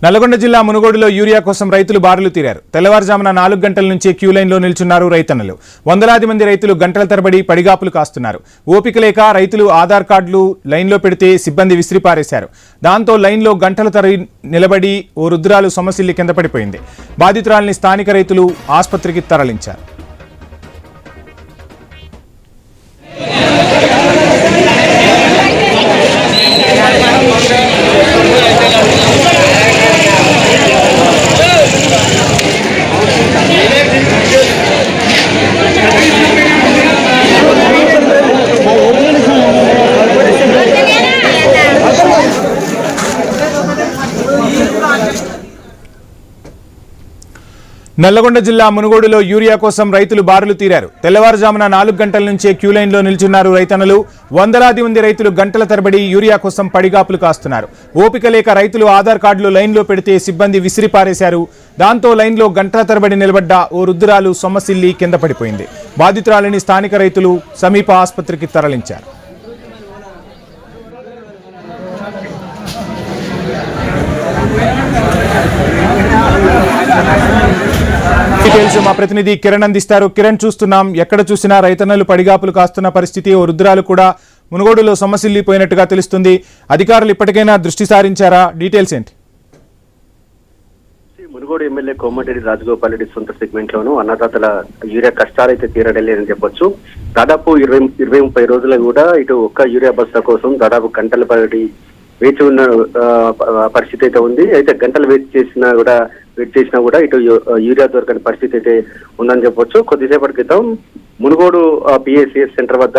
నల్లగొండ జిల్లా మునుగోడులో యూరియా కోసం రైతులు బారులు తీరారు. తెల్లవారుజామున 4 గంటల నుంచే క్యూ లైన్లో నిల్చున్నారు రైతన్నలు. వందలాది మంది రైతులు గంటల తరబడి పడిగాపులు కాస్తున్నారు. ఓపిక లేక రైతులు ఆధార్ కార్డులు లైన్లో పెడితే సిబ్బంది విసిరిపారేశారు. దాంతో లైన్లో గంటల తరబడి నిలబడి ఓ రుద్రాలు సొమ్మసిల్లి కింద పడిపోయింది. బాధితురాలిని స్థానిక రైతులు ఆసుపత్రికి తరలించారు. నల్లగొండ జిల్లా మునుగోడులో యూరియా కోసం రైతులు బారులు తీరారు. తెల్లవారుజామున 4 గంటల నుంచే క్యూ లైన్లో నిల్చున్నారు రైతన్నలు. వందలాది మంది రైతులు గంటల తరబడి యూరియా కోసం పడిగాపులు కాస్తున్నారు. ఓపిక లేక రైతులు ఆధార్ కార్డులు లైన్లో పెడితే సిబ్బంది విసిరిపారేశారు. దాంతో లైన్లో గంటల తరబడి నిలబడ్డ ఓ రుద్రాలు సొమ్మసిల్లి కింద పడిపోయింది. బాధితురాలిని స్థానిక రైతులు సమీప ఆసుపత్రికి తరలించారు. డీటెయిల్స్ మా ప్రతినిధి కిరణ్ అందిస్తారు. కిరణ్, చూస్తున్నాం ఎక్కడ చూసినా రైతన్నలు పడిగాపులు కాస్తున్న పరిస్థితి. ఓ రుద్రాలు కూడా మునుగోడులో సొమ్మసిల్లిపోయినట్టుగా తెలుస్తుంది. అధికారులు ఇప్పటికైనా దృష్టి సారించారా? డీటెయిల్స్ ఏంటి? మునుగోడు ఎమ్మెల్యే కోమటిరెడ్డి రాజగోపాల్ రెడ్డి సొంత సెగ్మెంట్ లోను అన్నదాతల యూరియా కష్టాలైతే తీరడం లేదని చెప్పొచ్చు. దాదాపు 20-30 రోజులు కూడా ఇటు ఒక్క యూరియా బస్తా కోసం దాదాపు గంటల పడి వేచి ఉన్న పరిస్థితి అయితే ఉంది. అయితే గంటలు వెయిట్ చేసినా కూడా ఇటు యూరియా దొరకని పరిస్థితి అయితే ఉందని చెప్పొచ్చు. కొద్దిసేపటి క్రితం మునుగోడు పిఎస్సిఎస్ సెంటర్ వద్ద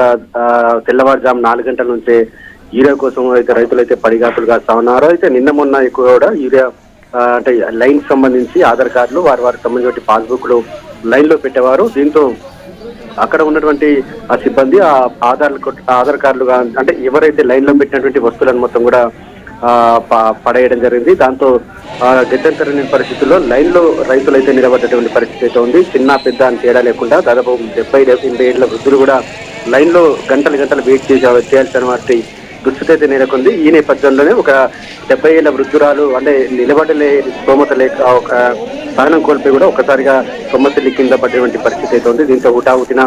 తెల్లవారుజాము 4 గంటల నుంచే యూరియా కోసం అయితే రైతులు అయితే పడిగాపులు కాస్తా ఉన్నారు. అయితే నిన్న మొన్న ఎక్కువ కూడా యూరియా అంటే లైన్ సంబంధించి ఆధార్ కార్డులు వారికి సంబంధించిన పాస్బుక్లు లైన్ లో పెట్టేవారు. దీంతో అక్కడ ఉన్నటువంటి ఆ సిబ్బంది ఆ ఆధార్ కార్డులు అంటే ఎవరైతే లైన్ లో పెట్టినటువంటి వస్తువులను మొత్తం కూడా పడేయడం జరిగింది. దాంతో గత్యంతరని పరిస్థితుల్లో లైన్ లో రైతులు అయితే నిలబడ్డటువంటి పరిస్థితి అయితే ఉంది. చిన్న పెద్ద అని తేడా లేకుండా దాదాపు 70-80 ఏళ్ల వృద్ధులు కూడా లైన్ లో గంటలు వెయిట్ చేయాల్సిన వాటి దుస్థితి అయితే నెలకొంది. ఈ నేపథ్యంలోనే ఒక 70 ఏళ్ల వృద్ధురాలు అంటే నిలబడలే స్తోమత లేక ఒక సహనం కోల్పోయి కూడా ఒకసారిగా సొమ్మసిల్లి కింద పడ్డటువంటి పరిస్థితి అయితే ఉంది. దీంతో హుటాహుటిన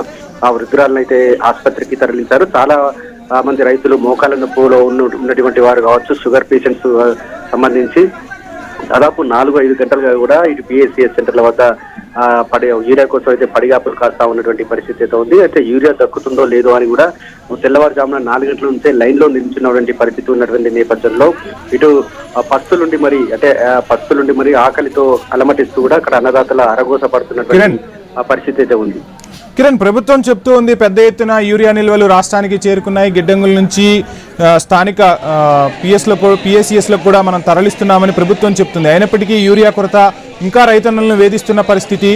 ఆ వృద్ధురాలను అయితే ఆసుపత్రికి తరలించారు. చాలా మంది రైతులు మోకాళ్ళ నొప్పులో ఉన్నటువంటి వారు కావచ్చు, షుగర్ పేషెంట్స్ సంబంధించి దాదాపు 4-5 గంటలుగా కూడా ఇటు పిఎస్సిఎస్ సెంటర్ల వద్ద యూరియా కోసం అయితే పడిగాపులు కాస్తా ఉన్నటువంటి పరిస్థితి అయితే ఉంది. అయితే యూరియా దక్కుతుందో లేదో అని కూడా తెల్లవారుజామున 4 గంటల నుంచే లైన్ లో నిల్చున్నటువంటి పరిస్థితి ఉన్నటువంటి నేపథ్యంలో ఇటు పస్తులుండి మరి ఆకలితో అలమటిస్తూ కూడా అక్కడ అన్నదాతల అరగోస పడుతున్నటువంటి పరిస్థితి అయితే ఉంది. కిరణ్, ప్రభుత్వం చెప్తూ ఉంది పెద్ద ఎత్తున యూరియా నిల్వలు రాష్ట్రానికి చేరుకున్నాయి, గిడ్డంగుల నుంచి స్థానిక పిఎస్సిఎస్లకు కూడా మనం తరలిస్తున్నామని ప్రభుత్వం చెప్తుంది. అయినప్పటికీ యూరియా కొరత ఇంకా రైతన్నలను వేధిస్తున్న పరిస్థితి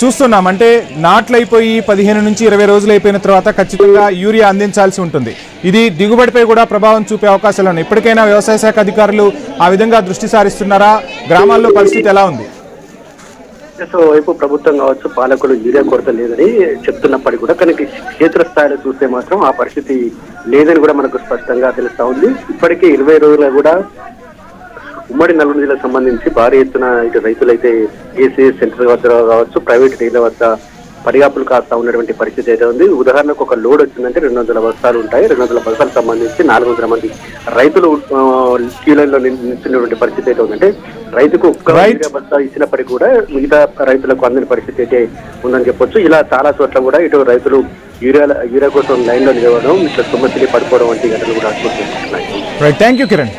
చూస్తున్నాం. అంటే నాట్లయిపోయి 15 నుంచి 20 రోజులు అయిపోయిన తర్వాత ఖచ్చితంగా యూరియా అందించాల్సి ఉంటుంది. ఇది దిగుబడిపై కూడా ప్రభావం చూపే అవకాశాలు ఉన్నాయి. ఇప్పటికైనా వ్యవసాయ శాఖ అధికారులు ఆ విధంగా దృష్టి సారిస్తున్నారా? గ్రామాల్లో పరిస్థితి ఎలా ఉంది? వైపు ప్రభుత్వం కావచ్చు, పాలకులు యూరియా కొరత లేదని చెప్తున్నప్పటికీ కూడా కానీ క్షేత్రస్థాయిలో చూస్తే మాత్రం ఆ పరిస్థితి లేదని కూడా మనకు స్పష్టంగా తెలుస్తా ఉంది. ఇప్పటికే 20 రోజులు కూడా ఉమ్మడి నల్గొండ జిల్లాకు సంబంధించి భారీ ఎత్తున ఇటు రైతులైతే ఏసీఎస్ సెంటర్ వద్ద కావచ్చు, ప్రైవేట్ డీలర్ వద్ద పడిగాపులు కాస్తా ఉన్నటువంటి పరిస్థితి అయితే ఉంది. ఉదాహరణకు ఒక లోడ్ వచ్చిందంటే 200 బస్తాలు ఉంటాయి. 200 బస్తాలకు సంబంధించి 400 మంది రైతులు క్యూ లైన్ లో నిల్చున్నటువంటి పరిస్థితి అయితే ఉందంటే రైతుకు ఒక్క బస్తా ఇచ్చినప్పటికీ కూడా మిగతా రైతులకు అందని పరిస్థితి అయితే ఉందని చెప్పొచ్చు. ఇలా చాలా చోట్ల కూడా ఇటు రైతులు యూరియా కోసం లైన్ లో నిలవడం, ఇట్లా సొమ్మసిల్లి పడిపోవడం వంటి ఘటనలు కూడా థ్యాంక్ యూ కిరణ్.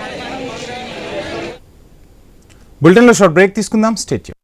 బులెటిన్లో షార్ట్ బ్రేక్ తీసుకుందాం. Stay tuned.